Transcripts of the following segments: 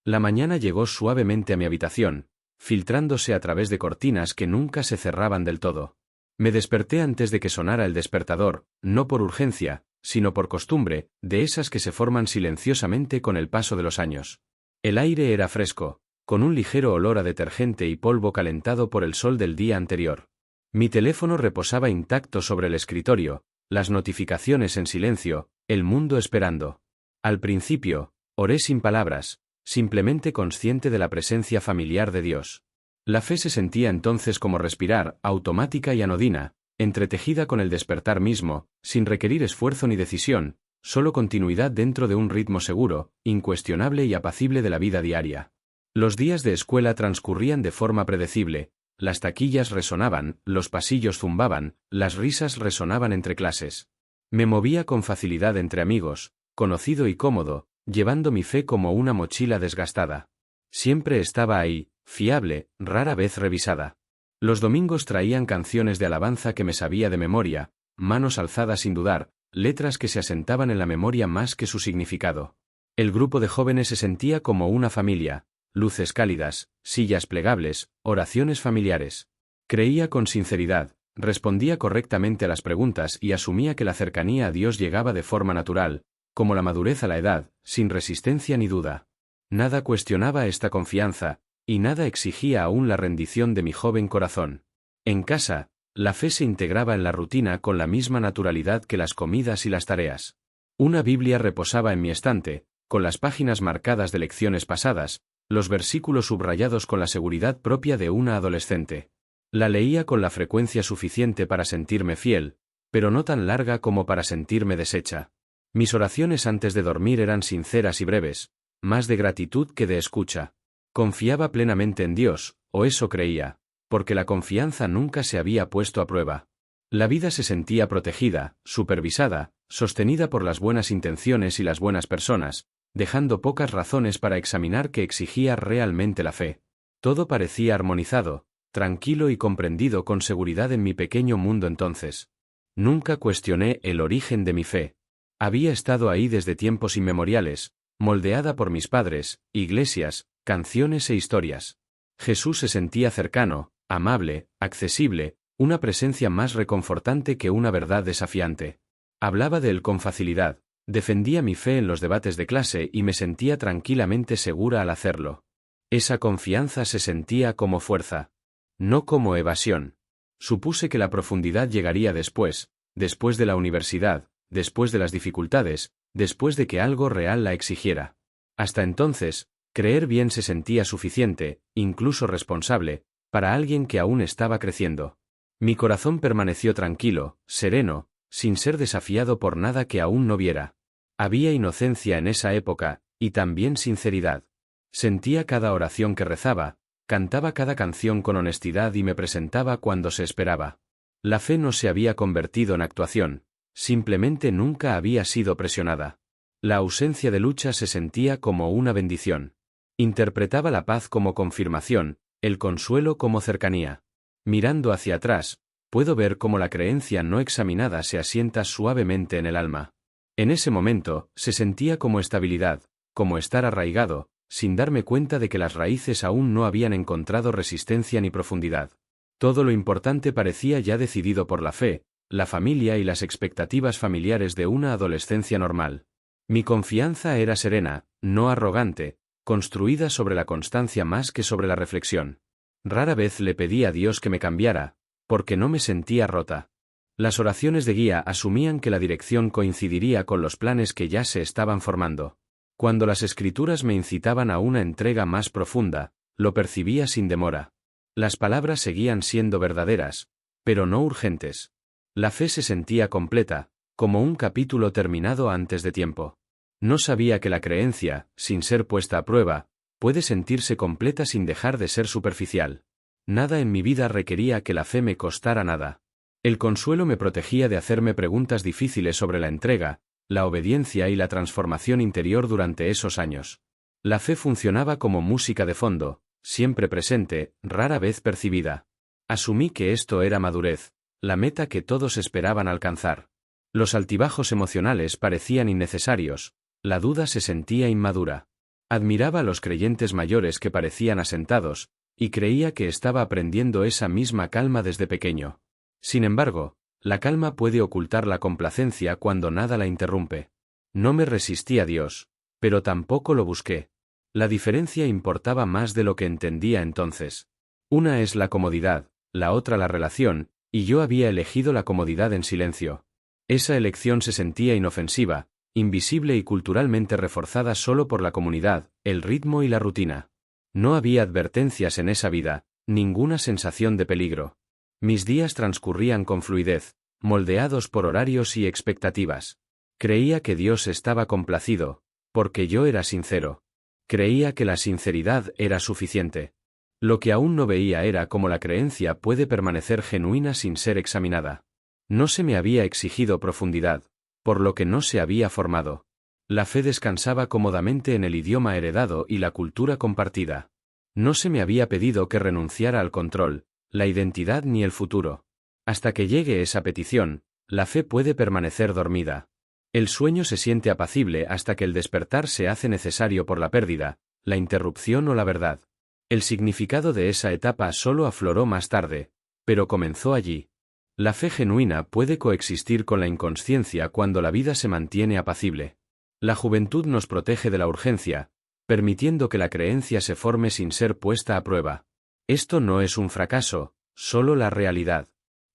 La mañana llegó suavemente a mi habitación, filtrándose a través de cortinas que nunca se cerraban del todo. Me desperté antes de que sonara el despertador, no por urgencia, sino por costumbre, de esas que se forman silenciosamente con el paso de los años. El aire era fresco, con un ligero olor a detergente y polvo calentado por el sol del día anterior. Mi teléfono reposaba intacto sobre el escritorio, las notificaciones en silencio, el mundo esperando. Al principio, oré sin palabras, simplemente consciente de la presencia familiar de Dios. La fe se sentía entonces como respirar, automática y anodina, entretejida con el despertar mismo, sin requerir esfuerzo ni decisión, solo continuidad dentro de un ritmo seguro, incuestionable y apacible de la vida diaria. Los días de escuela transcurrían de forma predecible, las taquillas resonaban, los pasillos zumbaban, las risas resonaban entre clases. Me movía con facilidad entre amigos, conocido y cómodo, llevando mi fe como una mochila desgastada. Siempre estaba ahí, fiable, rara vez revisada. Los domingos traían canciones de alabanza que me sabía de memoria, manos alzadas sin dudar, letras que se asentaban en la memoria más que su significado. El grupo de jóvenes se sentía como una familia, luces cálidas, sillas plegables, oraciones familiares. Creía con sinceridad, respondía correctamente a las preguntas y asumía que la cercanía a Dios llegaba de forma natural, como la madurez a la edad, sin resistencia ni duda. Nada cuestionaba esta confianza, y nada exigía aún la rendición de mi joven corazón. En casa, la fe se integraba en la rutina con la misma naturalidad que las comidas y las tareas. Una Biblia reposaba en mi estante, con las páginas marcadas de lecciones pasadas, los versículos subrayados con la seguridad propia de una adolescente. La leía con la frecuencia suficiente para sentirme fiel, pero no tan larga como para sentirme deshecha. Mis oraciones antes de dormir eran sinceras y breves, más de gratitud que de escucha. Confiaba plenamente en Dios, o eso creía, porque la confianza nunca se había puesto a prueba. La vida se sentía protegida, supervisada, sostenida por las buenas intenciones y las buenas personas, dejando pocas razones para examinar qué exigía realmente la fe. Todo parecía armonizado, tranquilo y comprendido con seguridad en mi pequeño mundo entonces. Nunca cuestioné el origen de mi fe. Había estado ahí desde tiempos inmemoriales, moldeada por mis padres, iglesias, canciones e historias. Jesús se sentía cercano, amable, accesible, una presencia más reconfortante que una verdad desafiante. Hablaba de él con facilidad, defendía mi fe en los debates de clase y me sentía tranquilamente segura al hacerlo. Esa confianza se sentía como fuerza, no como evasión. Supuse que la profundidad llegaría después de la universidad, después de las dificultades, después de que algo real la exigiera. Hasta entonces, creer bien se sentía suficiente, incluso responsable, para alguien que aún estaba creciendo. Mi corazón permaneció tranquilo, sereno, sin ser desafiado por nada que aún no viera. Había inocencia en esa época, y también sinceridad. Sentía cada oración que rezaba, cantaba cada canción con honestidad y me presentaba cuando se esperaba. La fe no se había convertido en actuación, simplemente nunca había sido presionada. La ausencia de lucha se sentía como una bendición. Interpretaba la paz como confirmación, el consuelo como cercanía. Mirando hacia atrás, puedo ver cómo la creencia no examinada se asienta suavemente en el alma. En ese momento, se sentía como estabilidad, como estar arraigado, sin darme cuenta de que las raíces aún no habían encontrado resistencia ni profundidad. Todo lo importante parecía ya decidido por la fe, la familia y las expectativas familiares de una adolescencia normal. Mi confianza era serena, no arrogante, construida sobre la constancia más que sobre la reflexión. Rara vez le pedí a Dios que me cambiara, porque no me sentía rota. Las oraciones de guía asumían que la dirección coincidiría con los planes que ya se estaban formando. Cuando las escrituras me incitaban a una entrega más profunda, lo percibía sin demora. Las palabras seguían siendo verdaderas, pero no urgentes. La fe se sentía completa, como un capítulo terminado antes de tiempo. No sabía que la creencia, sin ser puesta a prueba, puede sentirse completa sin dejar de ser superficial. Nada en mi vida requería que la fe me costara nada. El consuelo me protegía de hacerme preguntas difíciles sobre la entrega, la obediencia y la transformación interior durante esos años. La fe funcionaba como música de fondo, siempre presente, rara vez percibida. Asumí que esto era madurez, la meta que todos esperaban alcanzar. Los altibajos emocionales parecían innecesarios, la duda se sentía inmadura. Admiraba a los creyentes mayores que parecían asentados, y creía que estaba aprendiendo esa misma calma desde pequeño. Sin embargo, la calma puede ocultar la complacencia cuando nada la interrumpe. No me resistí a Dios, pero tampoco lo busqué. La diferencia importaba más de lo que entendía entonces. Una es la comodidad, la otra la relación, y yo había elegido la comodidad en silencio. Esa elección se sentía inofensiva, invisible y culturalmente reforzada solo por la comunidad, el ritmo y la rutina. No había advertencias en esa vida, ninguna sensación de peligro. Mis días transcurrían con fluidez, moldeados por horarios y expectativas. Creía que Dios estaba complacido, porque yo era sincero. Creía que la sinceridad era suficiente. Lo que aún no veía era cómo la creencia puede permanecer genuina sin ser examinada. No se me había exigido profundidad, por lo que no se había formado. La fe descansaba cómodamente en el idioma heredado y la cultura compartida. No se me había pedido que renunciara al control, la identidad ni el futuro. Hasta que llegue esa petición, la fe puede permanecer dormida. El sueño se siente apacible hasta que el despertar se hace necesario por la pérdida, la interrupción o la verdad. El significado de esa etapa solo afloró más tarde, pero comenzó allí. La fe genuina puede coexistir con la inconsciencia cuando la vida se mantiene apacible. La juventud nos protege de la urgencia, permitiendo que la creencia se forme sin ser puesta a prueba. Esto no es un fracaso, solo la realidad.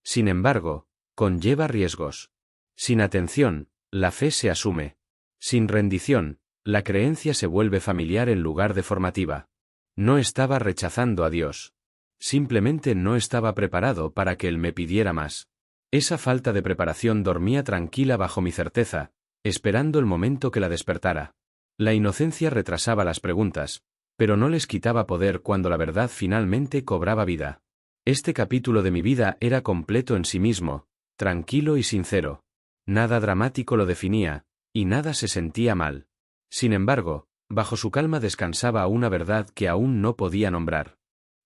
Sin embargo, conlleva riesgos. Sin atención, la fe se asume. Sin rendición, la creencia se vuelve familiar en lugar de formativa. No estaba rechazando a Dios. Simplemente no estaba preparado para que Él me pidiera más. Esa falta de preparación dormía tranquila bajo mi certeza, esperando el momento que la despertara. La inocencia retrasaba las preguntas, pero no les quitaba poder cuando la verdad finalmente cobraba vida. Este capítulo de mi vida era completo en sí mismo, tranquilo y sincero. Nada dramático lo definía, y nada se sentía mal. Sin embargo, bajo su calma descansaba una verdad que aún no podía nombrar.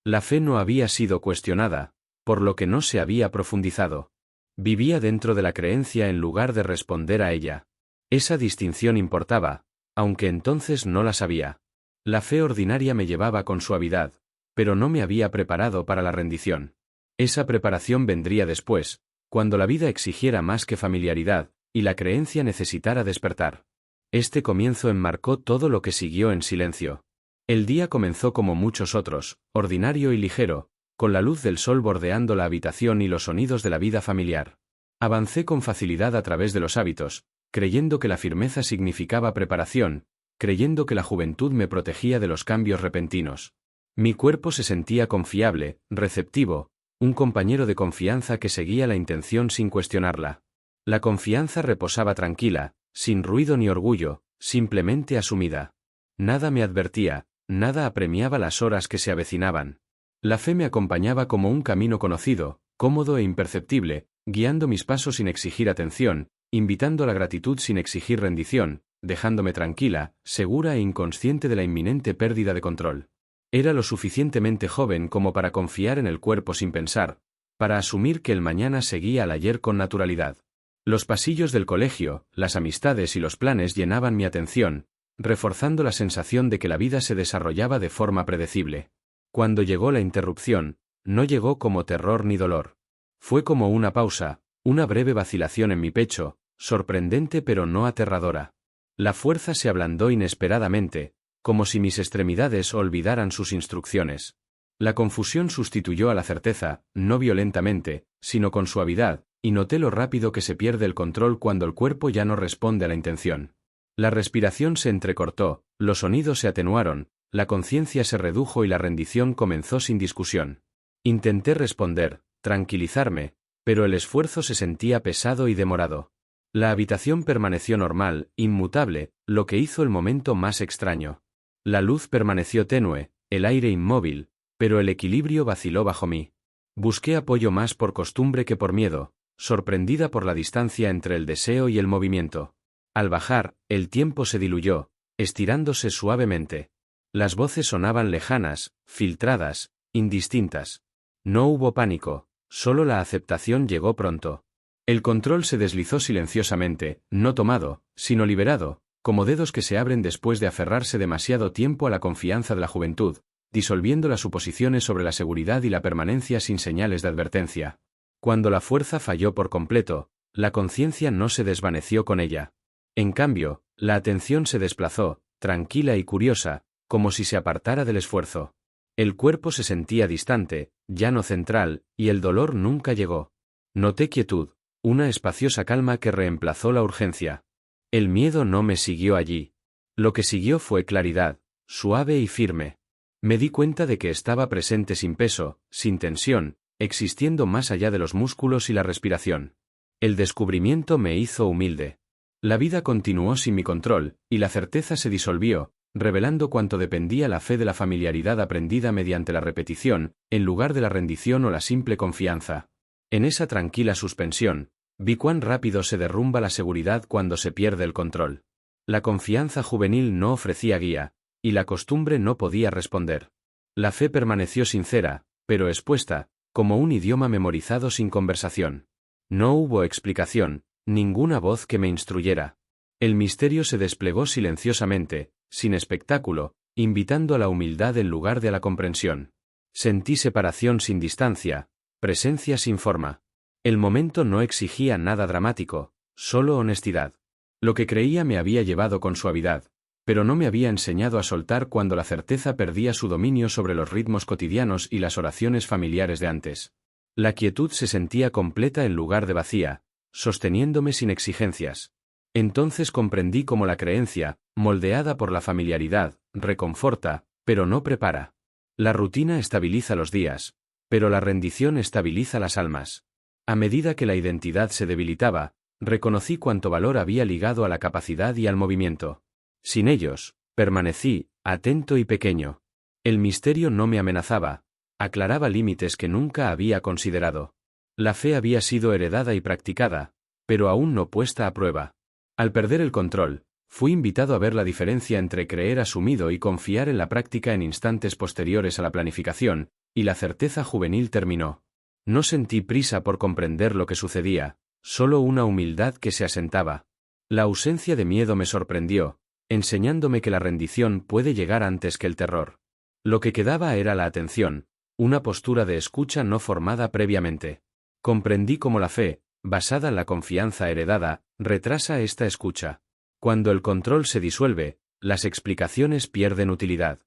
La fe no había sido cuestionada, por lo que no se había profundizado. Vivía dentro de la creencia en lugar de responder a ella. Esa distinción importaba, aunque entonces no la sabía. La fe ordinaria me llevaba con suavidad, pero no me había preparado para la rendición. Esa preparación vendría después, cuando la vida exigiera más que familiaridad, y la creencia necesitara despertar. Este comienzo enmarcó todo lo que siguió en silencio. El día comenzó como muchos otros, ordinario y ligero, con la luz del sol bordeando la habitación y los sonidos de la vida familiar. Avancé con facilidad a través de los hábitos, creyendo que la firmeza significaba preparación, creyendo que la juventud me protegía de los cambios repentinos. Mi cuerpo se sentía confiable, receptivo, un compañero de confianza que seguía la intención sin cuestionarla. La confianza reposaba tranquila, sin ruido ni orgullo, simplemente asumida. Nada me advertía, nada apremiaba las horas que se avecinaban. La fe me acompañaba como un camino conocido, cómodo e imperceptible, guiando mis pasos sin exigir atención, invitando a la gratitud sin exigir rendición, dejándome tranquila, segura e inconsciente de la inminente pérdida de control. Era lo suficientemente joven como para confiar en el cuerpo sin pensar, para asumir que el mañana seguía al ayer con naturalidad. Los pasillos del colegio, las amistades y los planes llenaban mi atención, reforzando la sensación de que la vida se desarrollaba de forma predecible. Cuando llegó la interrupción, no llegó como terror ni dolor. Fue como una pausa, una breve vacilación en mi pecho, sorprendente pero no aterradora. La fuerza se ablandó inesperadamente, como si mis extremidades olvidaran sus instrucciones. La confusión sustituyó a la certeza, no violentamente, sino con suavidad, y noté lo rápido que se pierde el control cuando el cuerpo ya no responde a la intención. La respiración se entrecortó, los sonidos se atenuaron, la conciencia se redujo y la rendición comenzó sin discusión. Intenté responder, tranquilizarme, pero el esfuerzo se sentía pesado y demorado. La habitación permaneció normal, inmutable, lo que hizo el momento más extraño. La luz permaneció tenue, el aire inmóvil, pero el equilibrio vaciló bajo mí. Busqué apoyo más por costumbre que por miedo, sorprendida por la distancia entre el deseo y el movimiento. Al bajar, el tiempo se diluyó, estirándose suavemente. Las voces sonaban lejanas, filtradas, indistintas. No hubo pánico, solo la aceptación llegó pronto. El control se deslizó silenciosamente, no tomado, sino liberado, como dedos que se abren después de aferrarse demasiado tiempo a la confianza de la juventud, disolviendo las suposiciones sobre la seguridad y la permanencia sin señales de advertencia. Cuando la fuerza falló por completo, la conciencia no se desvaneció con ella. En cambio, la atención se desplazó, tranquila y curiosa, como si se apartara del esfuerzo. El cuerpo se sentía distante, ya no central, y el dolor nunca llegó. Noté quietud, una espaciosa calma que reemplazó la urgencia. El miedo no me siguió allí. Lo que siguió fue claridad, suave y firme. Me di cuenta de que estaba presente sin peso, sin tensión, existiendo más allá de los músculos y la respiración. El descubrimiento me hizo humilde. La vida continuó sin mi control, y la certeza se disolvió, revelando cuánto dependía la fe de la familiaridad aprendida mediante la repetición, en lugar de la rendición o la simple confianza. En esa tranquila suspensión, vi cuán rápido se derrumba la seguridad cuando se pierde el control. La confianza juvenil no ofrecía guía, y la costumbre no podía responder. La fe permaneció sincera, pero expuesta, como un idioma memorizado sin conversación. No hubo explicación, ninguna voz que me instruyera. El misterio se desplegó silenciosamente, sin espectáculo, invitando a la humildad en lugar de a la comprensión. Sentí separación sin distancia, presencia sin forma. El momento no exigía nada dramático, solo honestidad. Lo que creía me había llevado con suavidad, pero no me había enseñado a soltar cuando la certeza perdía su dominio sobre los ritmos cotidianos y las oraciones familiares de antes. La quietud se sentía completa en lugar de vacía, sosteniéndome sin exigencias. Entonces comprendí cómo la creencia, moldeada por la familiaridad, reconforta, pero no prepara. La rutina estabiliza los días, pero la rendición estabiliza las almas. A medida que la identidad se debilitaba, reconocí cuánto valor había ligado a la capacidad y al movimiento. Sin ellos, permanecí, atento y pequeño. El misterio no me amenazaba, aclaraba límites que nunca había considerado. La fe había sido heredada y practicada, pero aún no puesta a prueba. Al perder el control, fui invitado a ver la diferencia entre creer asumido y confiar en la práctica en instantes posteriores a la planificación, y la certeza juvenil terminó. No sentí prisa por comprender lo que sucedía, solo una humildad que se asentaba. La ausencia de miedo me sorprendió, enseñándome que la rendición puede llegar antes que el terror. Lo que quedaba era la atención, una postura de escucha no formada previamente. Comprendí cómo la fe, basada en la confianza heredada, retrasa esta escucha. Cuando el control se disuelve, las explicaciones pierden utilidad.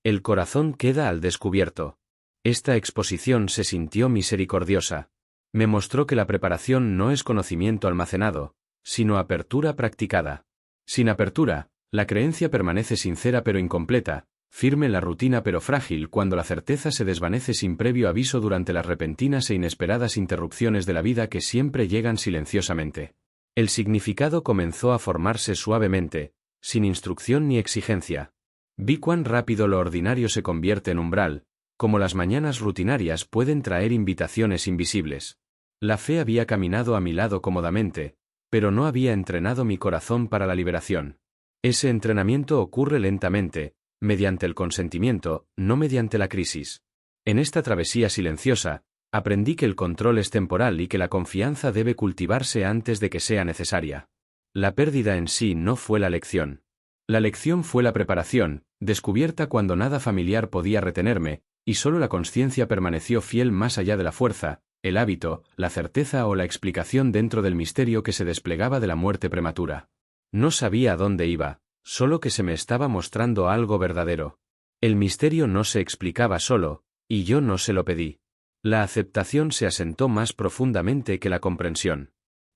El corazón queda al descubierto. Esta exposición se sintió misericordiosa. Me mostró que la preparación no es conocimiento almacenado, sino apertura practicada. Sin apertura, la creencia permanece sincera pero incompleta, firme en la rutina pero frágil cuando la certeza se desvanece sin previo aviso durante las repentinas e inesperadas interrupciones de la vida que siempre llegan silenciosamente. El significado comenzó a formarse suavemente, sin instrucción ni exigencia. Vi cuán rápido lo ordinario se convierte en umbral, como las mañanas rutinarias pueden traer invitaciones invisibles. La fe había caminado a mi lado cómodamente, pero no había entrenado mi corazón para la liberación. Ese entrenamiento ocurre lentamente, mediante el consentimiento, no mediante la crisis. En esta travesía silenciosa, aprendí que el control es temporal y que la confianza debe cultivarse antes de que sea necesaria. La pérdida en sí no fue la lección. La lección fue la preparación, descubierta cuando nada familiar podía retenerme, y solo la consciencia permaneció fiel más allá de la fuerza, el hábito, la certeza o la explicación dentro del misterio que se desplegaba de la muerte prematura. No sabía a dónde iba, solo que se me estaba mostrando algo verdadero. El misterio no se explicaba solo, y yo no se lo pedí. La aceptación se asentó más profundamente que la comprensión.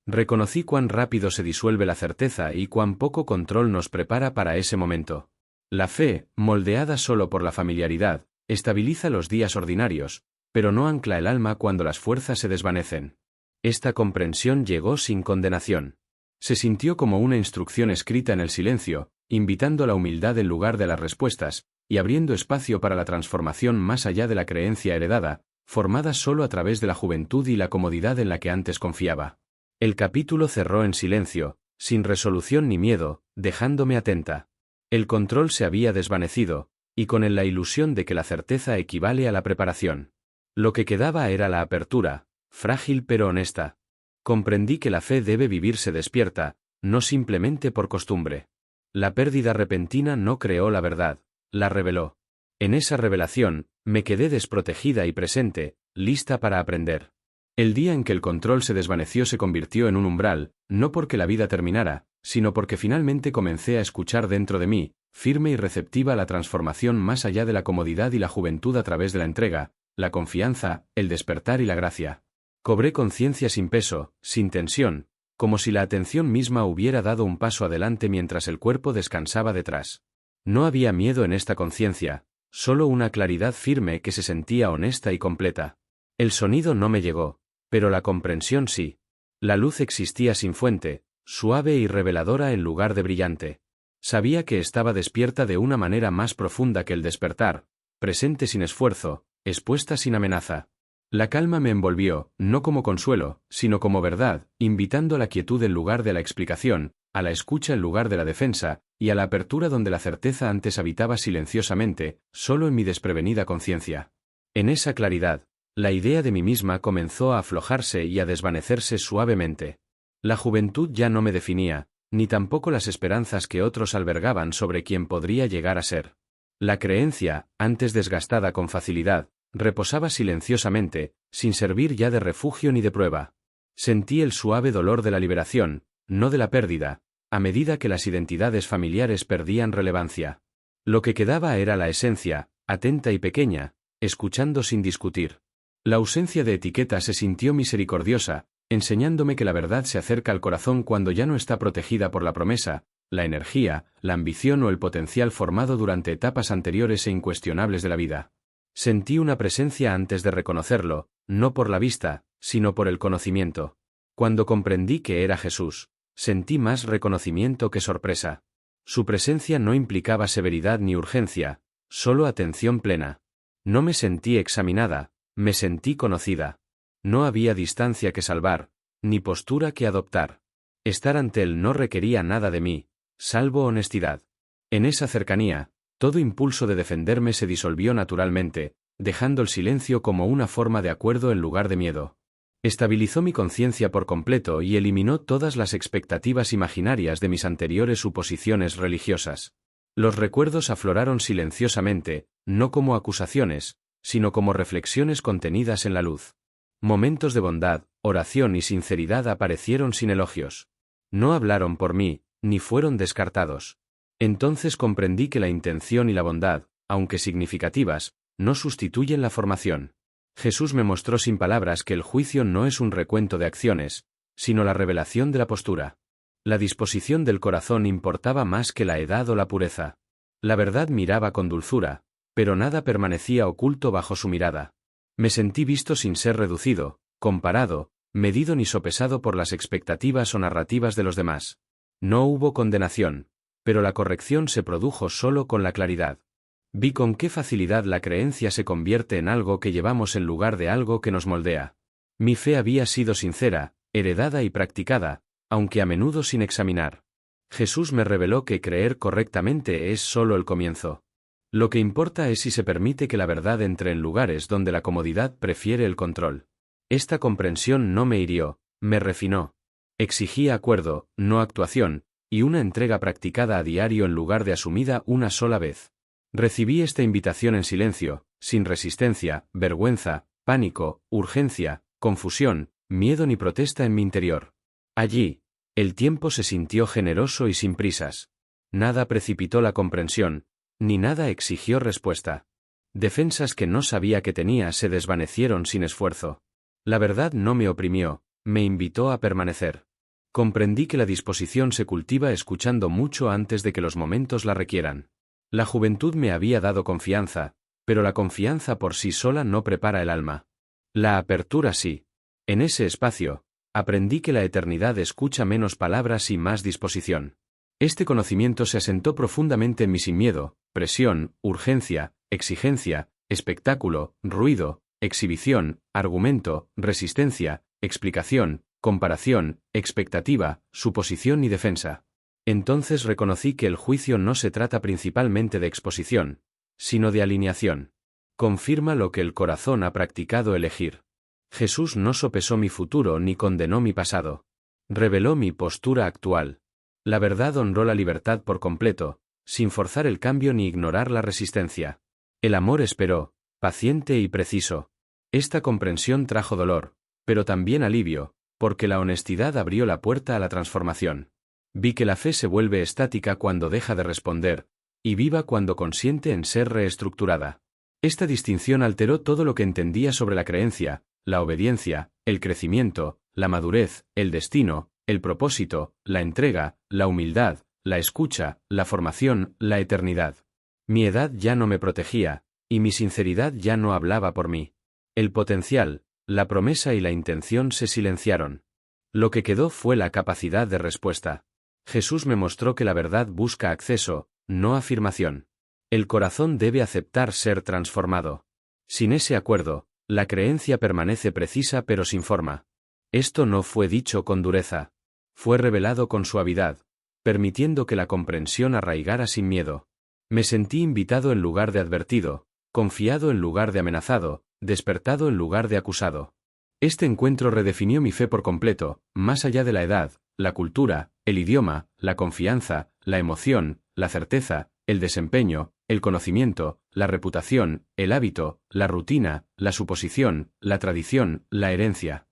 Reconocí cuán rápido se disuelve la certeza y cuán poco control nos prepara para ese momento. La fe, moldeada solo por la familiaridad, estabiliza los días ordinarios, pero no ancla el alma cuando las fuerzas se desvanecen. Esta comprensión llegó sin condenación. Se sintió como una instrucción escrita en el silencio, invitando a la humildad en lugar de las respuestas, y abriendo espacio para la transformación más allá de la creencia heredada, formada solo a través de la juventud y la comodidad en la que antes confiaba. El capítulo cerró en silencio, sin resolución ni miedo, dejándome atenta. El control se había desvanecido, y con él la ilusión de que la certeza equivale a la preparación. Lo que quedaba era la apertura, frágil pero honesta. Comprendí que la fe debe vivirse despierta, no simplemente por costumbre. La pérdida repentina no creó la verdad, la reveló. En esa revelación, me quedé desprotegida y presente, lista para aprender. El día en que el control se desvaneció se convirtió en un umbral, no porque la vida terminara, sino porque finalmente comencé a escuchar dentro de mí, firme y receptiva a la transformación más allá de la comodidad y la juventud a través de la entrega, la confianza, el despertar y la gracia. Cobré conciencia sin peso, sin tensión, como si la atención misma hubiera dado un paso adelante mientras el cuerpo descansaba detrás. No había miedo en esta conciencia, solo una claridad firme que se sentía honesta y completa. El sonido no me llegó, pero la comprensión sí. La luz existía sin fuente, suave y reveladora en lugar de brillante. Sabía que estaba despierta de una manera más profunda que el despertar, presente sin esfuerzo, expuesta sin amenaza. La calma me envolvió, no como consuelo, sino como verdad, invitando a la quietud en lugar de la explicación, a la escucha en lugar de la defensa, y a la apertura donde la certeza antes habitaba silenciosamente, solo en mi desprevenida conciencia. En esa claridad, la idea de mí misma comenzó a aflojarse y a desvanecerse suavemente. La juventud ya no me definía, ni tampoco las esperanzas que otros albergaban sobre quién podría llegar a ser. La creencia, antes desgastada con facilidad, reposaba silenciosamente, sin servir ya de refugio ni de prueba. Sentí el suave dolor de la liberación, no de la pérdida, a medida que las identidades familiares perdían relevancia. Lo que quedaba era la esencia, atenta y pequeña, escuchando sin discutir. La ausencia de etiqueta se sintió misericordiosa, enseñándome que la verdad se acerca al corazón cuando ya no está protegida por la promesa, la energía, la ambición o el potencial formado durante etapas anteriores e incuestionables de la vida. Sentí una presencia antes de reconocerlo, no por la vista, sino por el conocimiento. Cuando comprendí que era Jesús, sentí más reconocimiento que sorpresa. Su presencia no implicaba severidad ni urgencia, solo atención plena. No me sentí examinada, me sentí conocida. No había distancia que salvar, ni postura que adoptar. Estar ante él no requería nada de mí, salvo honestidad. En esa cercanía, todo impulso de defenderme se disolvió naturalmente, dejando el silencio como una forma de acuerdo en lugar de miedo. Estabilizó mi conciencia por completo y eliminó todas las expectativas imaginarias de mis anteriores suposiciones religiosas. Los recuerdos afloraron silenciosamente, no como acusaciones, sino como reflexiones contenidas en la luz. Momentos de bondad, oración y sinceridad aparecieron sin elogios. No hablaron por mí, ni fueron descartados. Entonces comprendí que la intención y la bondad, aunque significativas, no sustituyen la formación. Jesús me mostró sin palabras que el juicio no es un recuento de acciones, sino la revelación de la postura. La disposición del corazón importaba más que la edad o la pureza. La verdad miraba con dulzura, pero nada permanecía oculto bajo su mirada. Me sentí visto sin ser reducido, comparado, medido ni sopesado por las expectativas o narrativas de los demás. No hubo condenación, pero la corrección se produjo solo con la claridad. Vi con qué facilidad la creencia se convierte en algo que llevamos en lugar de algo que nos moldea. Mi fe había sido sincera, heredada y practicada, aunque a menudo sin examinar. Jesús me reveló que creer correctamente es solo el comienzo. Lo que importa es si se permite que la verdad entre en lugares donde la comodidad prefiere el control. Esta comprensión no me hirió, me refinó. Exigía acuerdo, no actuación, y una entrega practicada a diario en lugar de asumida una sola vez. Recibí esta invitación en silencio, sin resistencia, vergüenza, pánico, urgencia, confusión, miedo ni protesta en mi interior. Allí, el tiempo se sintió generoso y sin prisas. Nada precipitó la comprensión, ni nada exigió respuesta. Defensas que no sabía que tenía se desvanecieron sin esfuerzo. La verdad no me oprimió, me invitó a permanecer. Comprendí que la disposición se cultiva escuchando mucho antes de que los momentos la requieran. La juventud me había dado confianza, pero la confianza por sí sola no prepara el alma. La apertura sí. En ese espacio, aprendí que la eternidad escucha menos palabras y más disposición. Este conocimiento se asentó profundamente en mí sin miedo, presión, urgencia, exigencia, espectáculo, ruido, exhibición, argumento, resistencia, explicación, comparación, expectativa, suposición y defensa. Entonces reconocí que el juicio no se trata principalmente de exposición, sino de alineación. Confirma lo que el corazón ha practicado elegir. Jesús no sopesó mi futuro ni condenó mi pasado. Reveló mi postura actual. La verdad honró la libertad por completo, sin forzar el cambio ni ignorar la resistencia. El amor esperó, paciente y preciso. Esta comprensión trajo dolor, pero también alivio, porque la honestidad abrió la puerta a la transformación. Vi que la fe se vuelve estática cuando deja de responder, y viva cuando consiente en ser reestructurada. Esta distinción alteró todo lo que entendía sobre la creencia, la obediencia, el crecimiento, la madurez, el destino, el propósito, la entrega, la humildad, la escucha, la formación, la eternidad. Mi edad ya no me protegía, y mi sinceridad ya no hablaba por mí. El potencial, la promesa y la intención se silenciaron. Lo que quedó fue la capacidad de respuesta. Jesús me mostró que la verdad busca acceso, no afirmación. El corazón debe aceptar ser transformado. Sin ese acuerdo, la creencia permanece precisa pero sin forma. Esto no fue dicho con dureza. Fue revelado con suavidad, permitiendo que la comprensión arraigara sin miedo. Me sentí invitado en lugar de advertido, confiado en lugar de amenazado, despertado en lugar de acusado. Este encuentro redefinió mi fe por completo, más allá de la edad, la cultura, el idioma, la confianza, la emoción, la certeza, el desempeño, el conocimiento, la reputación, el hábito, la rutina, la suposición, la tradición, la herencia.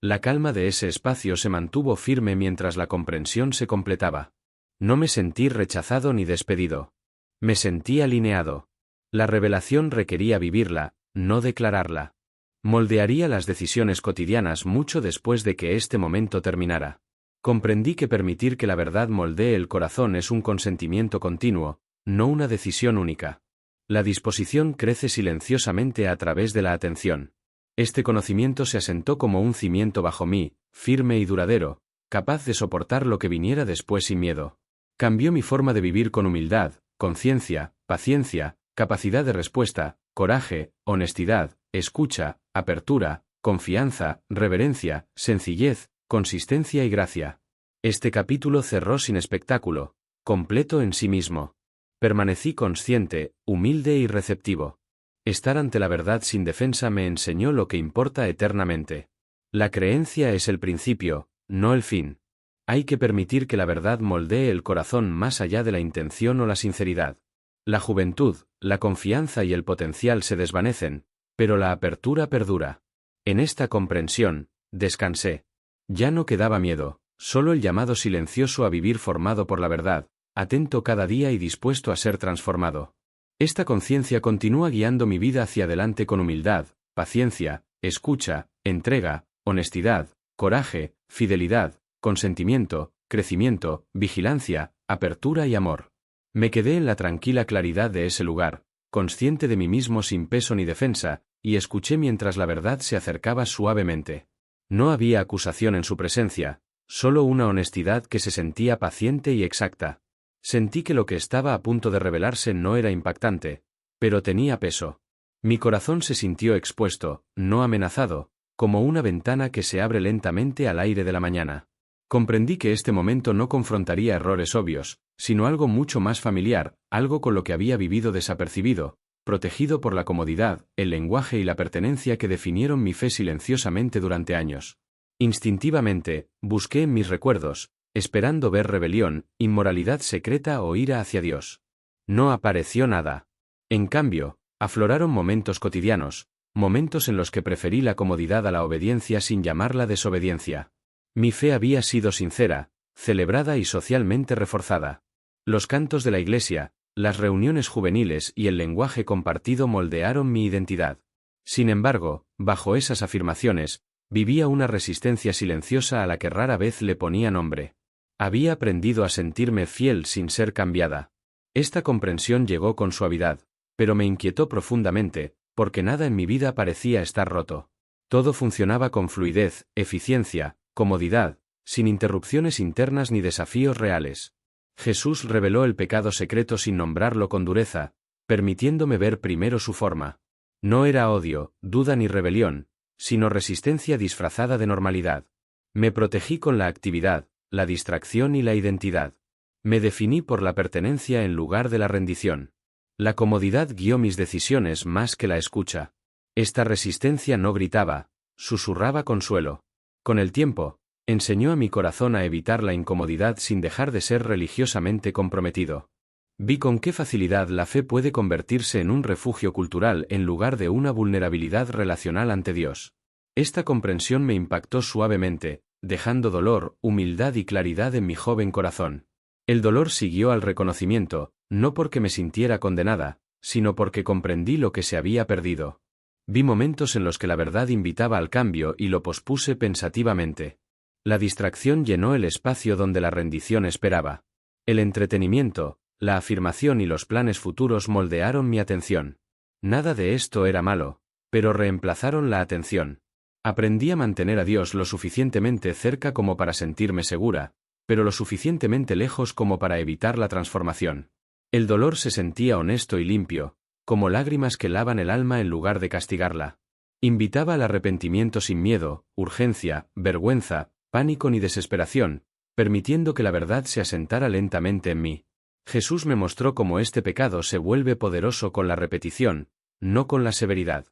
La calma de ese espacio se mantuvo firme mientras la comprensión se completaba. No me sentí rechazado ni despedido. Me sentí alineado. La revelación requería vivirla, no declararla. Moldearía las decisiones cotidianas mucho después de que este momento terminara. Comprendí que permitir que la verdad moldee el corazón es un consentimiento continuo, no una decisión única. La disposición crece silenciosamente a través de la atención. Este conocimiento se asentó como un cimiento bajo mí, firme y duradero, capaz de soportar lo que viniera después sin miedo. Cambió mi forma de vivir con humildad, conciencia, paciencia, capacidad de respuesta, coraje, honestidad, escucha, apertura, confianza, reverencia, sencillez, consistencia y gracia. Este capítulo cerró sin espectáculo, completo en sí mismo. Permanecí consciente, humilde y receptivo. Estar ante la verdad sin defensa me enseñó lo que importa eternamente. La creencia es el principio, no el fin. Hay que permitir que la verdad moldee el corazón más allá de la intención o la sinceridad. La juventud, la confianza y el potencial se desvanecen, pero la apertura perdura. En esta comprensión, descansé. Ya no quedaba miedo, solo el llamado silencioso a vivir formado por la verdad, atento cada día y dispuesto a ser transformado. Esta conciencia continúa guiando mi vida hacia adelante con humildad, paciencia, escucha, entrega, honestidad, coraje, fidelidad, consentimiento, crecimiento, vigilancia, apertura y amor. Me quedé en la tranquila claridad de ese lugar, consciente de mí mismo sin peso ni defensa, y escuché mientras la verdad se acercaba suavemente. No había acusación en su presencia, solo una honestidad que se sentía paciente y exacta. Sentí que lo que estaba a punto de revelarse no era impactante, pero tenía peso. Mi corazón se sintió expuesto, no amenazado, como una ventana que se abre lentamente al aire de la mañana. Comprendí que este momento no confrontaría errores obvios, sino algo mucho más familiar, algo con lo que había vivido desapercibido, protegido por la comodidad, el lenguaje y la pertenencia que definieron mi fe silenciosamente durante años. Instintivamente, busqué en mis recuerdos, esperando ver rebelión, inmoralidad secreta o ira hacia Dios. No apareció nada. En cambio, afloraron momentos cotidianos, momentos en los que preferí la comodidad a la obediencia sin llamarla desobediencia. Mi fe había sido sincera, celebrada y socialmente reforzada. Los cantos de la iglesia, las reuniones juveniles y el lenguaje compartido moldearon mi identidad. Sin embargo, bajo esas afirmaciones, vivía una resistencia silenciosa a la que rara vez le ponía nombre. Había aprendido a sentirme fiel sin ser cambiada. Esta comprensión llegó con suavidad, pero me inquietó profundamente, porque nada en mi vida parecía estar roto. Todo funcionaba con fluidez, eficiencia, comodidad, sin interrupciones internas ni desafíos reales. Jesús reveló el pecado secreto sin nombrarlo con dureza, permitiéndome ver primero su forma. No era odio, duda ni rebelión, sino resistencia disfrazada de normalidad. Me protegí con la actividad, la distracción y la identidad. Me definí por la pertenencia en lugar de la rendición. La comodidad guió mis decisiones más que la escucha. Esta resistencia no gritaba, susurraba consuelo. Con el tiempo, Enseñó a mi corazón a evitar la incomodidad sin dejar de ser religiosamente comprometido. Vi con qué facilidad la fe puede convertirse en un refugio cultural en lugar de una vulnerabilidad relacional ante Dios. Esta comprensión me impactó suavemente, dejando dolor, humildad y claridad en mi joven corazón. El dolor siguió al reconocimiento, no porque me sintiera condenada, sino porque comprendí lo que se había perdido. Vi momentos en los que la verdad invitaba al cambio y lo pospuse pensativamente. La distracción llenó el espacio donde la rendición esperaba. El entretenimiento, la afirmación y los planes futuros moldearon mi atención. Nada de esto era malo, pero reemplazaron la atención. Aprendí a mantener a Dios lo suficientemente cerca como para sentirme segura, pero lo suficientemente lejos como para evitar la transformación. El dolor se sentía honesto y limpio, como lágrimas que lavan el alma en lugar de castigarla. Invitaba al arrepentimiento sin miedo, urgencia, vergüenza, pánico ni desesperación, permitiendo que la verdad se asentara lentamente en mí. Jesús me mostró cómo este pecado se vuelve poderoso con la repetición, no con la severidad.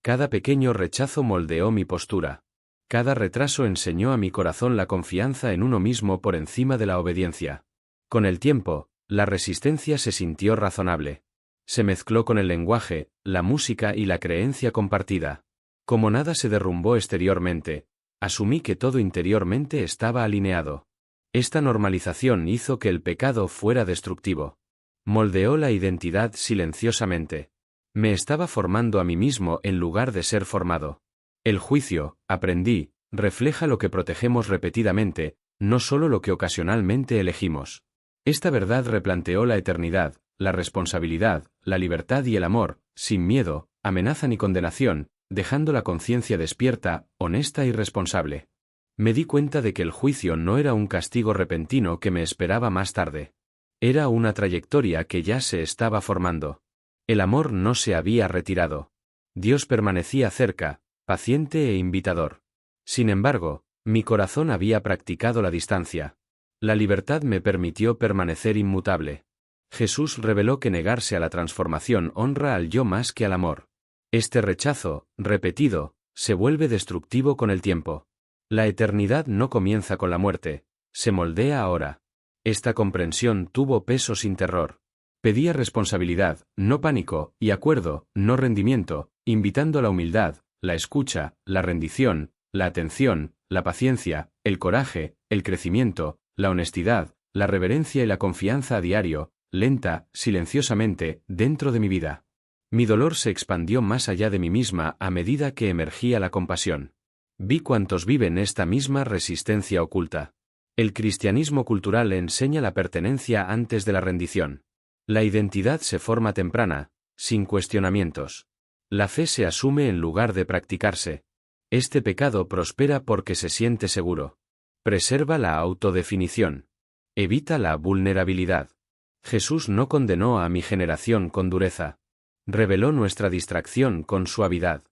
Cada pequeño rechazo moldeó mi postura. Cada retraso enseñó a mi corazón la confianza en uno mismo por encima de la obediencia. Con el tiempo, la resistencia se sintió razonable. Se mezcló con el lenguaje, la música y la creencia compartida. Como nada se derrumbó exteriormente, asumí que todo interiormente estaba alineado. Esta normalización hizo que el pecado fuera destructivo. Moldeó la identidad silenciosamente. Me estaba formando a mí mismo en lugar de ser formado. El juicio, aprendí, refleja lo que protegemos repetidamente, no solo lo que ocasionalmente elegimos. Esta verdad replanteó la eternidad, la responsabilidad, la libertad y el amor, sin miedo, amenaza ni condenación, dejando la conciencia despierta, honesta y responsable. Me di cuenta de que el juicio no era un castigo repentino que me esperaba más tarde. Era una trayectoria que ya se estaba formando. El amor no se había retirado. Dios permanecía cerca, paciente e invitador. Sin embargo, mi corazón había practicado la distancia. La libertad me permitió permanecer inmutable. Jesús reveló que negarse a la transformación honra al yo más que al amor. Este rechazo, repetido, se vuelve destructivo con el tiempo. La eternidad no comienza con la muerte, se moldea ahora. Esta comprensión tuvo peso sin terror. Pedía responsabilidad, no pánico, y acuerdo, no rendimiento, invitando a la humildad, la escucha, la rendición, la atención, la paciencia, el coraje, el crecimiento, la honestidad, la reverencia y la confianza a diario, lenta, silenciosamente, dentro de mi vida. Mi dolor se expandió más allá de mí misma a medida que emergía la compasión. Vi cuántos viven esta misma resistencia oculta. El cristianismo cultural enseña la pertenencia antes de la rendición. La identidad se forma temprana, sin cuestionamientos. La fe se asume en lugar de practicarse. Este pecado prospera porque se siente seguro. Preserva la autodefinición. Evita la vulnerabilidad. Jesús no condenó a mi generación con dureza. Reveló nuestra distracción con suavidad.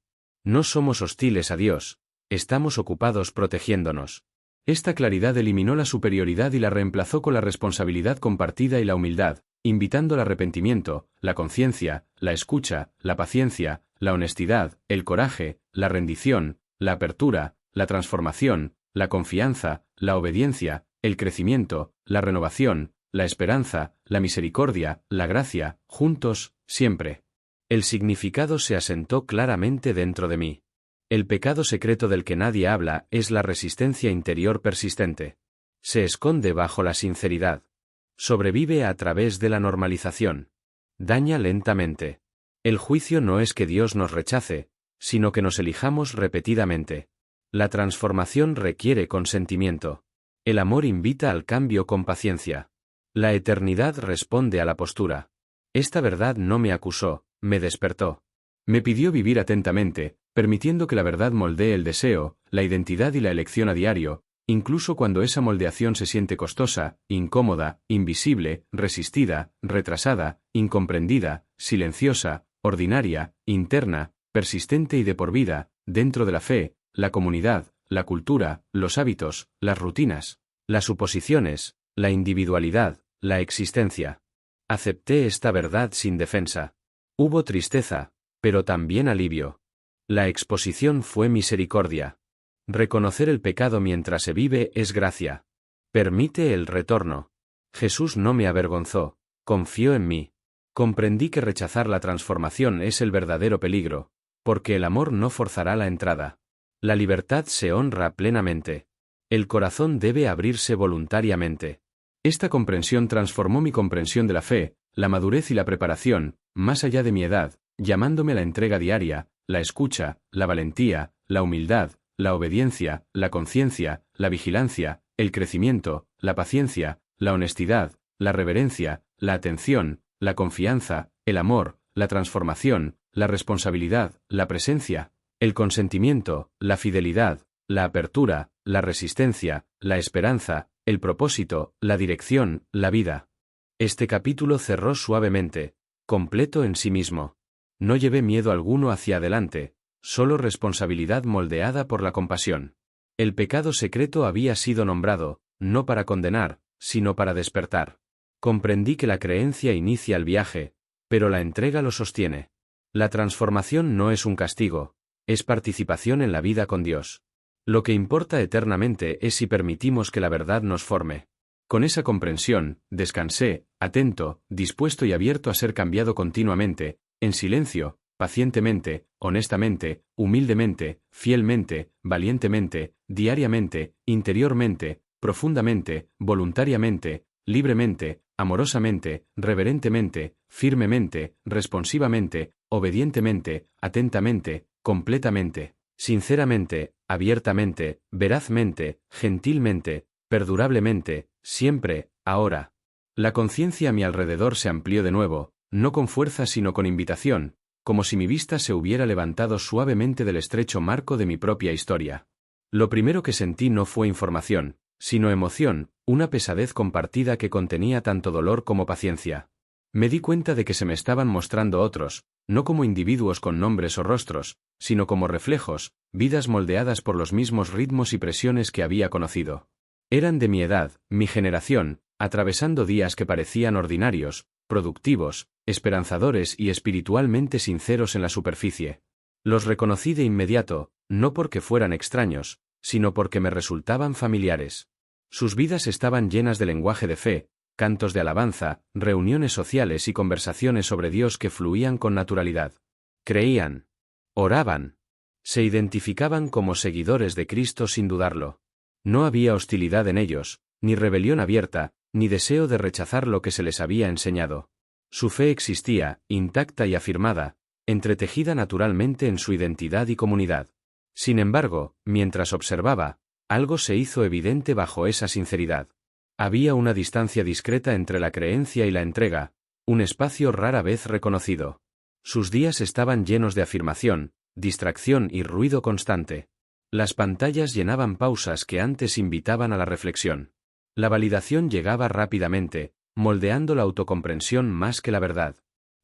No somos hostiles a Dios, estamos ocupados protegiéndonos. Esta claridad eliminó la superioridad y la reemplazó con la responsabilidad compartida y la humildad, invitando al arrepentimiento, la conciencia, la escucha, la paciencia, la honestidad, el coraje, la rendición, la apertura, la transformación, la confianza, la obediencia, el crecimiento, la renovación, la esperanza, la misericordia, la gracia, juntos, siempre. El significado se asentó claramente dentro de mí. El pecado secreto del que nadie habla es la resistencia interior persistente. Se esconde bajo la sinceridad. Sobrevive a través de la normalización. Daña lentamente. El juicio no es que Dios nos rechace, sino que nos elijamos repetidamente. La transformación requiere consentimiento. El amor invita al cambio con paciencia. La eternidad responde a la postura. Esta verdad no me acusó, me despertó. Me pidió vivir atentamente, permitiendo que la verdad moldee el deseo, la identidad y la elección a diario, incluso cuando esa moldeación se siente costosa, incómoda, invisible, resistida, retrasada, incomprendida, silenciosa, ordinaria, interna, persistente y de por vida, dentro de la fe, la comunidad, la cultura, los hábitos, las rutinas, las suposiciones, la individualidad, la existencia. Acepté esta verdad sin defensa. Hubo tristeza, pero también alivio. La exposición fue misericordia. Reconocer el pecado mientras se vive es gracia. Permite el retorno. Jesús no me avergonzó, confió en mí. Comprendí que rechazar la transformación es el verdadero peligro, porque el amor no forzará la entrada. La libertad se honra plenamente. El corazón debe abrirse voluntariamente. Esta comprensión transformó mi comprensión de la fe, la madurez y la preparación, más allá de mi edad, llamándome la entrega diaria, la escucha, la valentía, la humildad, la obediencia, la conciencia, la vigilancia, el crecimiento, la paciencia, la honestidad, la reverencia, la atención, la confianza, el amor, la transformación, la responsabilidad, la presencia, el consentimiento, la fidelidad, la apertura, la resistencia, la esperanza, el propósito, la dirección, la vida. Este capítulo cerró suavemente, completo en sí mismo. No llevé miedo alguno hacia adelante, solo responsabilidad moldeada por la compasión. El pecado secreto había sido nombrado, no para condenar, sino para despertar. Comprendí que la creencia inicia el viaje, pero la entrega lo sostiene. La transformación no es un castigo, es participación en la vida con Dios. Lo que importa eternamente es si permitimos que la verdad nos forme. Con esa comprensión, descansé, atento, dispuesto y abierto a ser cambiado continuamente, en silencio, pacientemente, honestamente, humildemente, fielmente, valientemente, diariamente, interiormente, profundamente, voluntariamente, libremente, amorosamente, reverentemente, firmemente, responsivamente, obedientemente, atentamente, completamente, sinceramente, abiertamente, verazmente, gentilmente, perdurablemente, siempre, ahora. La conciencia a mi alrededor se amplió de nuevo, no con fuerza sino con invitación, como si mi vista se hubiera levantado suavemente del estrecho marco de mi propia historia. Lo primero que sentí no fue información, sino emoción, una pesadez compartida que contenía tanto dolor como paciencia. Me di cuenta de que se me estaban mostrando otros, no como individuos con nombres o rostros, sino como reflejos, vidas moldeadas por los mismos ritmos y presiones que había conocido. Eran de mi edad, mi generación, atravesando días que parecían ordinarios, productivos, esperanzadores y espiritualmente sinceros en la superficie. Los reconocí de inmediato, no porque fueran extraños, sino porque me resultaban familiares. Sus vidas estaban llenas de lenguaje de fe, cantos de alabanza, reuniones sociales y conversaciones sobre Dios que fluían con naturalidad. Creían. Oraban. Se identificaban como seguidores de Cristo sin dudarlo. No había hostilidad en ellos, ni rebelión abierta, ni deseo de rechazar lo que se les había enseñado. Su fe existía, intacta y afirmada, entretejida naturalmente en su identidad y comunidad. Sin embargo, mientras observaba, algo se hizo evidente bajo esa sinceridad. Había una distancia discreta entre la creencia y la entrega, un espacio rara vez reconocido. Sus días estaban llenos de afirmación, distracción y ruido constante. Las pantallas llenaban pausas que antes invitaban a la reflexión. La validación llegaba rápidamente, moldeando la autocomprensión más que la verdad.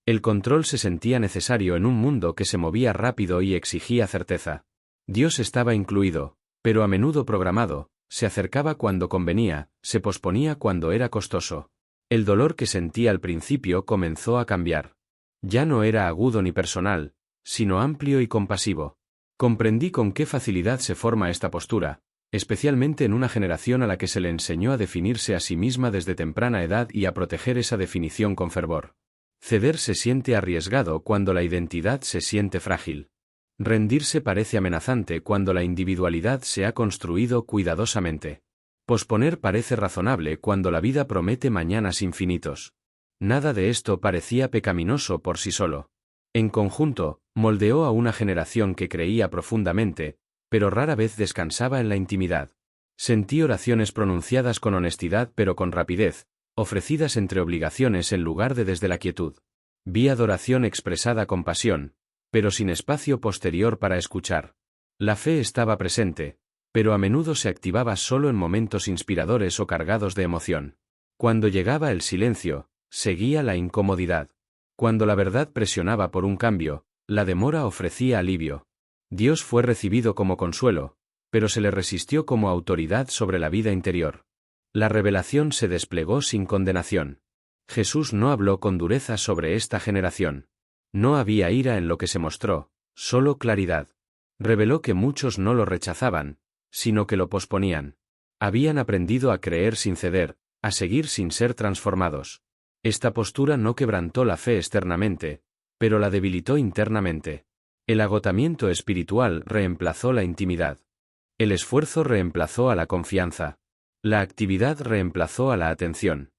El control se sentía necesario en un mundo que se movía rápido y exigía certeza. Dios estaba incluido, pero a menudo programado, se acercaba cuando convenía, se posponía cuando era costoso. El dolor que sentía al principio comenzó a cambiar. Ya no era agudo ni personal, sino amplio y compasivo. Comprendí con qué facilidad se forma esta postura, especialmente en una generación a la que se le enseñó a definirse a sí misma desde temprana edad y a proteger esa definición con fervor. Ceder se siente arriesgado cuando la identidad se siente frágil. Rendirse parece amenazante cuando la individualidad se ha construido cuidadosamente. Posponer parece razonable cuando la vida promete mañanas infinitos. Nada de esto parecía pecaminoso por sí solo. En conjunto, moldeó a una generación que creía profundamente, pero rara vez descansaba en la intimidad. Sentí oraciones pronunciadas con honestidad pero con rapidez, ofrecidas entre obligaciones en lugar de desde la quietud. Vi adoración expresada con pasión, pero sin espacio posterior para escuchar. La fe estaba presente, pero a menudo se activaba solo en momentos inspiradores o cargados de emoción. Cuando llegaba el silencio, seguía la incomodidad. Cuando la verdad presionaba por un cambio, la demora ofrecía alivio. Dios fue recibido como consuelo, pero se le resistió como autoridad sobre la vida interior. La revelación se desplegó sin condenación. Jesús no habló con dureza sobre esta generación. No había ira en lo que se mostró, solo claridad. Reveló que muchos no lo rechazaban, sino que lo posponían. Habían aprendido a creer sin ceder, a seguir sin ser transformados. Esta postura no quebrantó la fe externamente, pero la debilitó internamente. El agotamiento espiritual reemplazó la intimidad. El esfuerzo reemplazó a la confianza. La actividad reemplazó a la atención.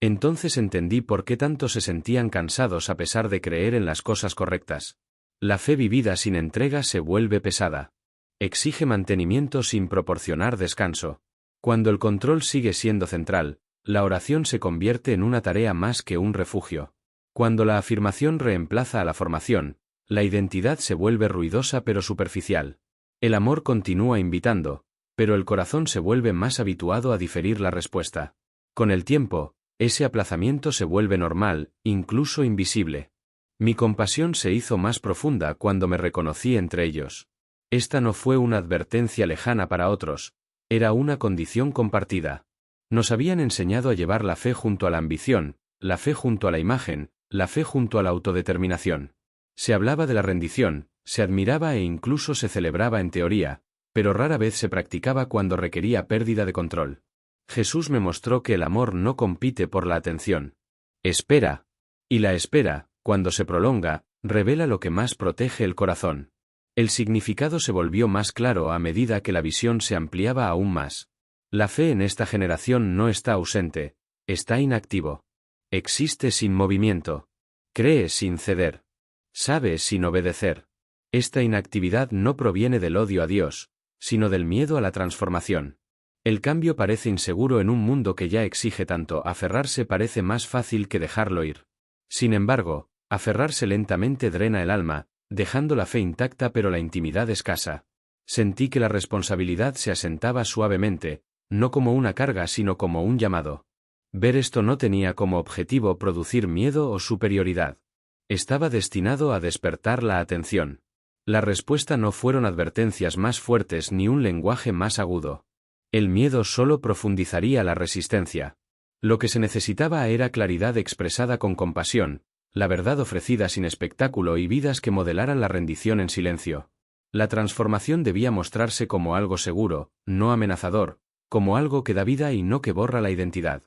Entonces entendí por qué tanto se sentían cansados a pesar de creer en las cosas correctas. La fe vivida sin entrega se vuelve pesada. Exige mantenimiento sin proporcionar descanso. Cuando el control sigue siendo central, la oración se convierte en una tarea más que un refugio. Cuando la afirmación reemplaza a la formación, la identidad se vuelve ruidosa pero superficial. El amor continúa invitando, pero el corazón se vuelve más habituado a diferir la respuesta. Con el tiempo, ese aplazamiento se vuelve normal, incluso invisible. Mi compasión se hizo más profunda cuando me reconocí entre ellos. Esta no fue una advertencia lejana para otros, era una condición compartida. Nos habían enseñado a llevar la fe junto a la ambición, la fe junto a la imagen, la fe junto a la autodeterminación. Se hablaba de la rendición, se admiraba e incluso se celebraba en teoría, pero rara vez se practicaba cuando requería pérdida de control. Jesús me mostró que el amor no compite por la atención. Espera. Y la espera, cuando se prolonga, revela lo que más protege el corazón. El significado se volvió más claro a medida que la visión se ampliaba aún más. La fe en esta generación no está ausente, está inactivo. Existe sin movimiento. Cree sin ceder. Sabe sin obedecer. Esta inactividad no proviene del odio a Dios, sino del miedo a la transformación. El cambio parece inseguro en un mundo que ya exige tanto, aferrarse parece más fácil que dejarlo ir. Sin embargo, aferrarse lentamente drena el alma, dejando la fe intacta pero la intimidad escasa. Sentí que la responsabilidad se asentaba suavemente, no como una carga sino como un llamado. Ver esto no tenía como objetivo producir miedo o superioridad. Estaba destinado a despertar la atención. La respuesta no fueron advertencias más fuertes ni un lenguaje más agudo. El miedo solo profundizaría la resistencia. Lo que se necesitaba era claridad expresada con compasión, la verdad ofrecida sin espectáculo y vidas que modelaran la rendición en silencio. La transformación debía mostrarse como algo seguro, no amenazador, como algo que da vida y no que borra la identidad.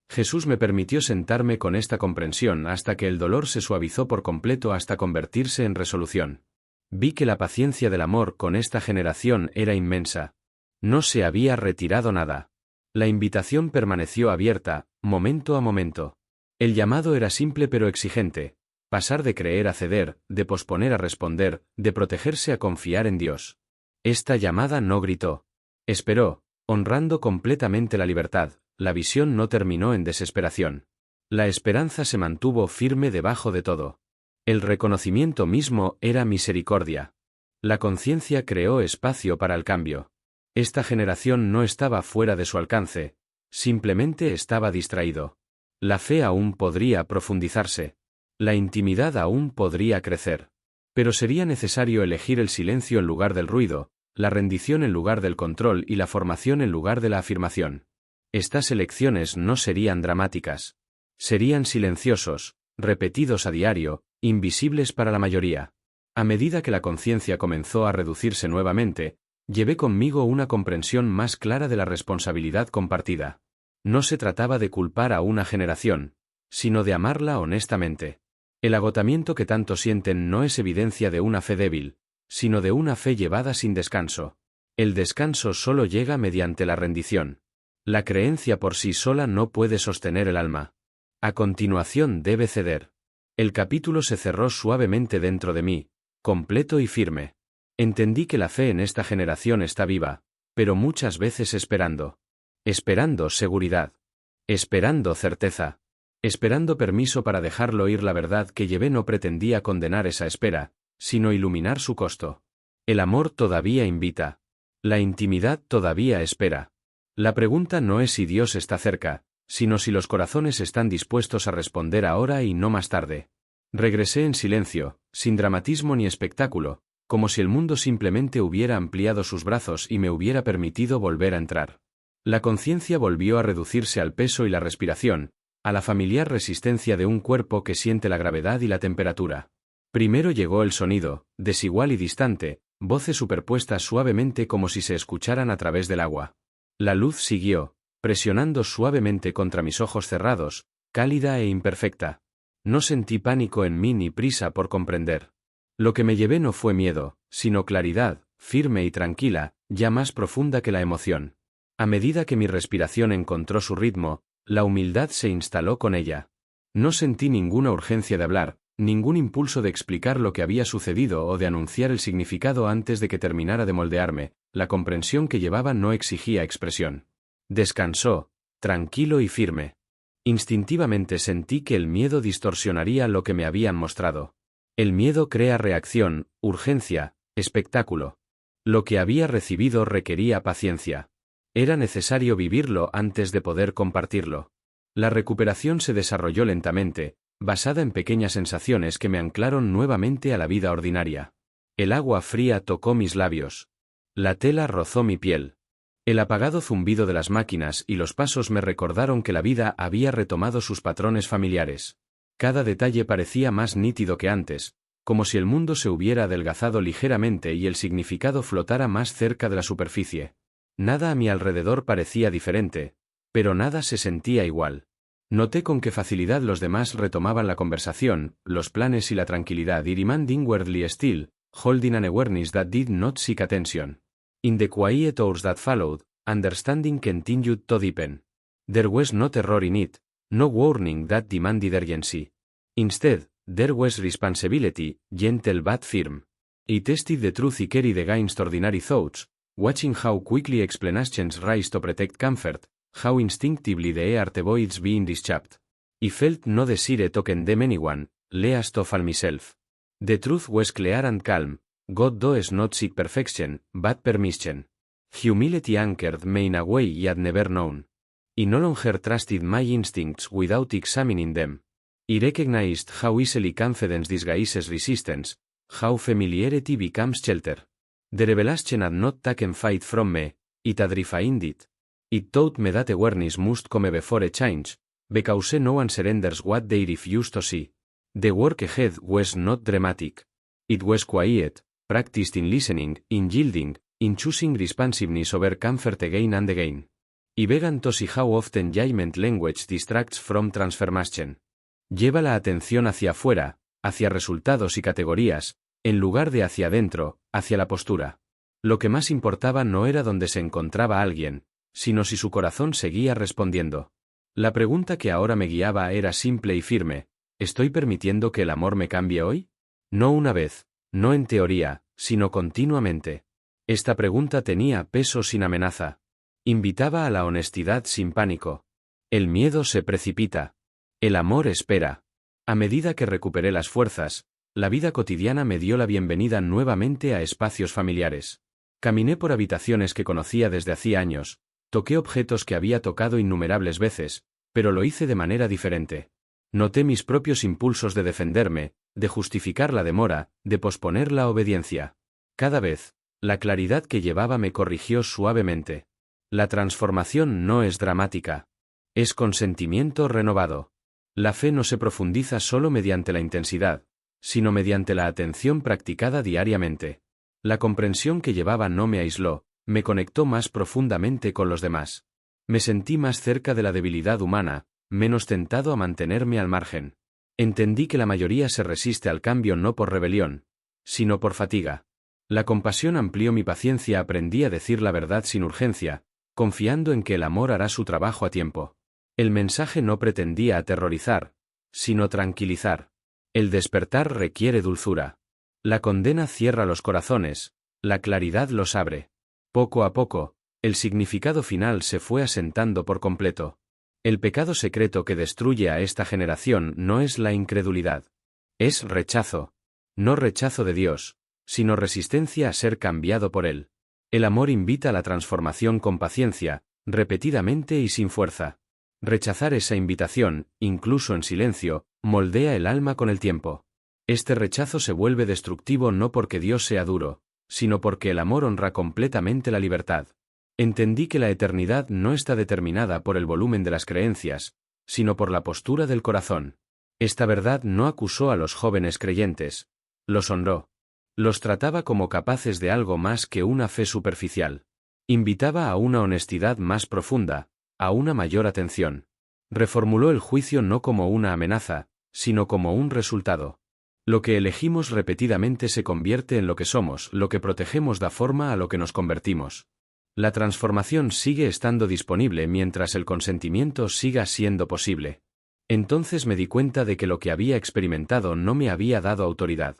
Jesús me permitió sentarme con esta comprensión hasta que el dolor se suavizó por completo hasta convertirse en resolución. Vi que la paciencia del amor con esta generación era inmensa. No se había retirado nada. La invitación permaneció abierta, momento a momento. El llamado era simple pero exigente: pasar de creer a ceder, de posponer a responder, de protegerse a confiar en Dios. Esta llamada no gritó. Esperó, honrando completamente la libertad. La visión no terminó en desesperación. La esperanza se mantuvo firme debajo de todo. El reconocimiento mismo era misericordia. La conciencia creó espacio para el cambio. Esta generación no estaba fuera de su alcance, simplemente estaba distraído. La fe aún podría profundizarse. La intimidad aún podría crecer. Pero sería necesario elegir el silencio en lugar del ruido, la rendición en lugar del control y la formación en lugar de la afirmación. Estas elecciones no serían dramáticas. Serían silenciosos, repetidos a diario, invisibles para la mayoría. A medida que la conciencia comenzó a reducirse nuevamente, llevé conmigo una comprensión más clara de la responsabilidad compartida. No se trataba de culpar a una generación, sino de amarla honestamente. El agotamiento que tanto sienten no es evidencia de una fe débil, sino de una fe llevada sin descanso. El descanso solo llega mediante la rendición. La creencia por sí sola no puede sostener el alma. A continuación debe ceder. El capítulo se cerró suavemente dentro de mí, completo y firme. Entendí que la fe en esta generación está viva, pero muchas veces esperando. Esperando seguridad. Esperando certeza. Esperando permiso para dejarlo ir. La verdad que llevé no pretendía condenar esa espera, sino iluminar su costo. El amor todavía invita. La intimidad todavía espera. La pregunta no es si Dios está cerca, sino si los corazones están dispuestos a responder ahora y no más tarde. Regresé en silencio, sin dramatismo ni espectáculo, como si el mundo simplemente hubiera ampliado sus brazos y me hubiera permitido volver a entrar. La conciencia volvió a reducirse al peso y la respiración, a la familiar resistencia de un cuerpo que siente la gravedad y la temperatura. Primero llegó el sonido, desigual y distante, voces superpuestas suavemente como si se escucharan a través del agua. La luz siguió, presionando suavemente contra mis ojos cerrados, cálida e imperfecta. No sentí pánico en mí ni prisa por comprender. Lo que me llevé no fue miedo, sino claridad, firme y tranquila, ya más profunda que la emoción. A medida que mi respiración encontró su ritmo, la humildad se instaló con ella. No sentí ninguna urgencia de hablar, ningún impulso de explicar lo que había sucedido o de anunciar el significado antes de que terminara de moldearme. La comprensión que llevaba no exigía expresión. Descansó, tranquilo y firme. Instintivamente sentí que el miedo distorsionaría lo que me habían mostrado. El miedo crea reacción, urgencia, espectáculo. Lo que había recibido requería paciencia. Era necesario vivirlo antes de poder compartirlo. La recuperación se desarrolló lentamente, basada en pequeñas sensaciones que me anclaron nuevamente a la vida ordinaria. El agua fría tocó mis labios. La tela rozó mi piel. El apagado zumbido de las máquinas y los pasos me recordaron que la vida había retomado sus patrones familiares. Cada detalle parecía más nítido que antes, como si el mundo se hubiera adelgazado ligeramente y el significado flotara más cerca de la superficie. Nada a mi alrededor parecía diferente, pero nada se sentía igual. Noté con qué facilidad los demás retomaban la conversación, los planes y la tranquilidad y remained inwardly still, holding an awareness that did not seek attention. In the quiet hours that followed, understanding continued to deepen. There was no terror in it, no warning that demanded urgency. Instead, there was responsibility, gentle but firm. I tested the truth I carried against ordinary thoughts, watching how quickly explanations rise to protect comfort, how instinctively the heart avoids being disturbed. I felt no desire to condemn anyone, least of all myself. The truth was clear and calm. God does not seek perfection, but permission. Humility anchored me in a way I had never known. I no longer trusted my instincts without examining them. I recognized how easily confidence disguises resistance, how familiarity becomes shelter. The revelation had not taken fight from me, it had refined it. It taught me that awareness must come before a change, because no one surrenders what they refuse to see. The work ahead was not dramatic. It was quiet, practiced in listening, in yielding, in choosing responsiveness over comfort again and again. I began to see how often judgment language distracts from transformation. Lleva la atención hacia afuera, hacia resultados y categorías, en lugar de hacia adentro, hacia la postura. Lo que más importaba no era dónde se encontraba alguien, sino si su corazón seguía respondiendo. La pregunta que ahora me guiaba era simple y firme: ¿estoy permitiendo que el amor me cambie hoy? No una vez, no en teoría, sino continuamente. Esta pregunta tenía peso sin amenaza. Invitaba a la honestidad sin pánico. El miedo se precipita. El amor espera. A medida que recuperé las fuerzas, la vida cotidiana me dio la bienvenida nuevamente a espacios familiares. Caminé por habitaciones que conocía desde hacía años, toqué objetos que había tocado innumerables veces, pero lo hice de manera diferente. Noté mis propios impulsos de defenderme, de justificar la demora, de posponer la obediencia. Cada vez, la claridad que llevaba me corrigió suavemente. La transformación no es dramática. Es consentimiento renovado. La fe no se profundiza solo mediante la intensidad, sino mediante la atención practicada diariamente. La comprensión que llevaba no me aisló, me conectó más profundamente con los demás. Me sentí más cerca de la debilidad humana, menos tentado a mantenerme al margen. Entendí que la mayoría se resiste al cambio no por rebelión, sino por fatiga. La compasión amplió mi paciencia, aprendí a decir la verdad sin urgencia, confiando en que el amor hará su trabajo a tiempo. El mensaje no pretendía aterrorizar, sino tranquilizar. El despertar requiere dulzura. La condena cierra los corazones, la claridad los abre. Poco a poco, el significado final se fue asentando por completo. El pecado secreto que destruye a esta generación no es la incredulidad. Es rechazo. No rechazo de Dios, sino resistencia a ser cambiado por Él. El amor invita a la transformación con paciencia, repetidamente y sin fuerza. Rechazar esa invitación, incluso en silencio, moldea el alma con el tiempo. Este rechazo se vuelve destructivo no porque Dios sea duro, sino porque el amor honra completamente la libertad. Entendí que la eternidad no está determinada por el volumen de las creencias, sino por la postura del corazón. Esta verdad no acusó a los jóvenes creyentes, los honró. Los trataba como capaces de algo más que una fe superficial. Invitaba a una honestidad más profunda, a una mayor atención. Reformuló el juicio no como una amenaza, sino como un resultado. Lo que elegimos repetidamente se convierte en lo que somos, lo que protegemos da forma a lo que nos convertimos. La transformación sigue estando disponible mientras el consentimiento siga siendo posible. Entonces me di cuenta de que lo que había experimentado no me había dado autoridad.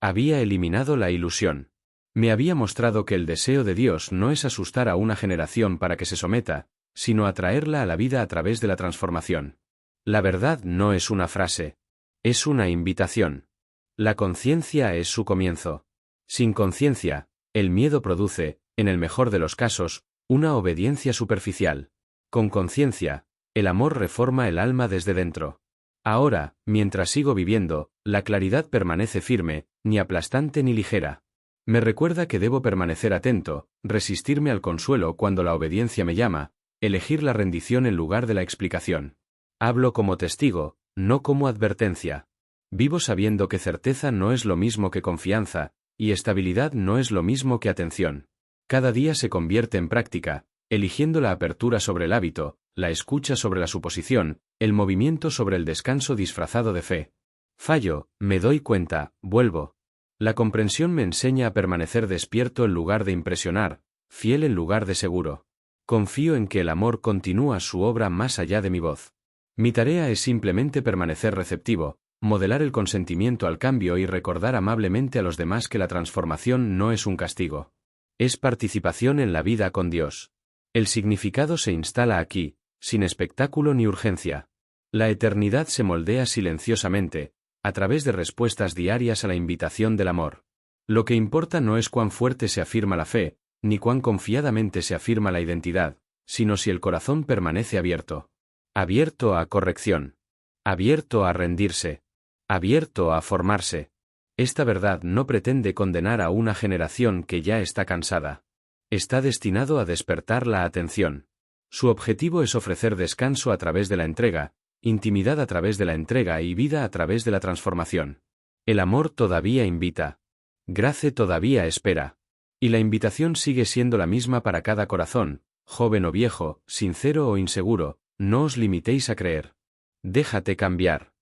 Había eliminado la ilusión. Me había mostrado que el deseo de Dios no es asustar a una generación para que se someta, sino atraerla a la vida a través de la transformación. La verdad no es una frase. Es una invitación. La conciencia es su comienzo. Sin conciencia, el miedo produce, en el mejor de los casos, una obediencia superficial. Con conciencia, el amor reforma el alma desde dentro. Ahora, mientras sigo viviendo, la claridad permanece firme, ni aplastante ni ligera. Me recuerda que debo permanecer atento, resistirme al consuelo cuando la obediencia me llama, elegir la rendición en lugar de la explicación. Hablo como testigo, no como advertencia. Vivo sabiendo que certeza no es lo mismo que confianza, y estabilidad no es lo mismo que atención. Cada día se convierte en práctica, eligiendo la apertura sobre el hábito, la escucha sobre la suposición, el movimiento sobre el descanso disfrazado de fe. Fallo, me doy cuenta, vuelvo. La comprensión me enseña a permanecer despierto en lugar de impresionar, fiel en lugar de seguro. Confío en que el amor continúa su obra más allá de mi voz. Mi tarea es simplemente permanecer receptivo, modelar el consentimiento al cambio y recordar amablemente a los demás que la transformación no es un castigo. Es participación en la vida con Dios. El significado se instala aquí, sin espectáculo ni urgencia. La eternidad se moldea silenciosamente, a través de respuestas diarias a la invitación del amor. Lo que importa no es cuán fuerte se afirma la fe, ni cuán confiadamente se afirma la identidad, sino si el corazón permanece abierto. Abierto a corrección. Abierto a rendirse. Abierto a formarse. Esta verdad no pretende condenar a una generación que ya está cansada. Está destinado a despertar la atención. Su objetivo es ofrecer descanso a través de la entrega, intimidad a través de la entrega y vida a través de la transformación. El amor todavía invita. Grace todavía espera. Y la invitación sigue siendo la misma para cada corazón, joven o viejo, sincero o inseguro, no os limitéis a creer. Déjate cambiar.